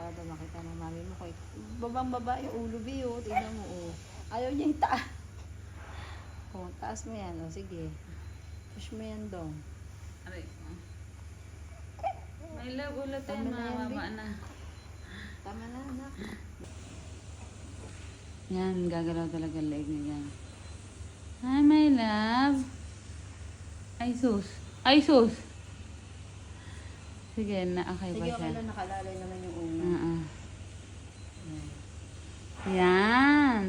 para daw makita ng mami mo. Kay babang baba yung ulo, Biyo. Tignan mo, oh. Ayaw niya yung taas. Oh, taas mo yan. Oh, sige. Push mo yan dong. Aray ko. May love ulit tayo, Tama na yan, mababa Bi. na. Tama na, anak. Yan, gagalaw talaga ang leg niya yan. Hi, my love. Ay, sus. Ay, sus. Sige, naakay pa Sige, siya. okay lang. Nakalalay naman yung una. Yan. Yan.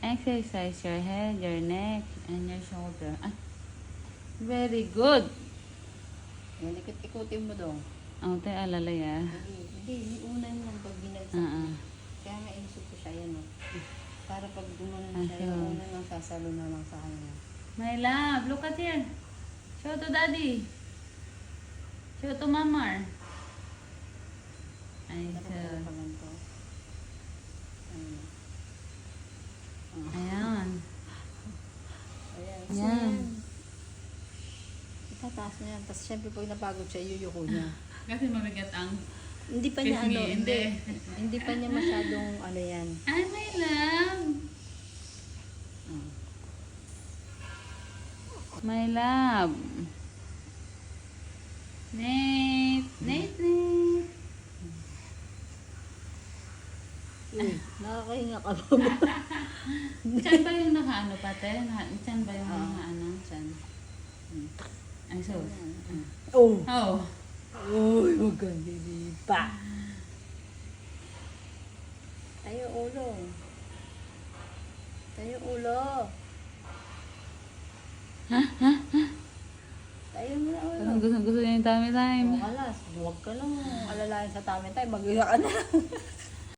Exercise your head, your neck, and your shoulder. Ah, very good. Yan, ikot-ikutin mo dong. Oh, tayo alalay ah. Hindi, yung una yan pag binagsak Ah, ah. niya. Kaya nga inisip ko siya yan, oh. Para pag gumanon siya, Ah, yung una lang sasalo na lang sa kanya. My love, look at here. Show to daddy. Show to mamar. Ay, Dapat so. ako paganto. Ayun. Ayan. Ayan. Yan. Yan. Itataas mo yan. Tapos syempre pag napagod siya, yuyuko niya. Kasi mabigat ang... Hindi pa niya ano, Hindi. hindi. Hindi pa niya masyadong ano yan. Ay, my love. My love. Nate. Nate, Nate. Uy, nakakahinga ka ba? Diyan ba yung nakaano pate? Diyan ba yung Oo. nakaano? Diyan. Ay, so. Oh! Oh. Uy, huwag kang dilipa. Tayo ulo. Tayo ulo. Tayo mo na ulo. Parang gusto niya yung tummy time. Huwag ka lang. Huwag ka lang alalayan sa tummy time. Mag-iyak ka na.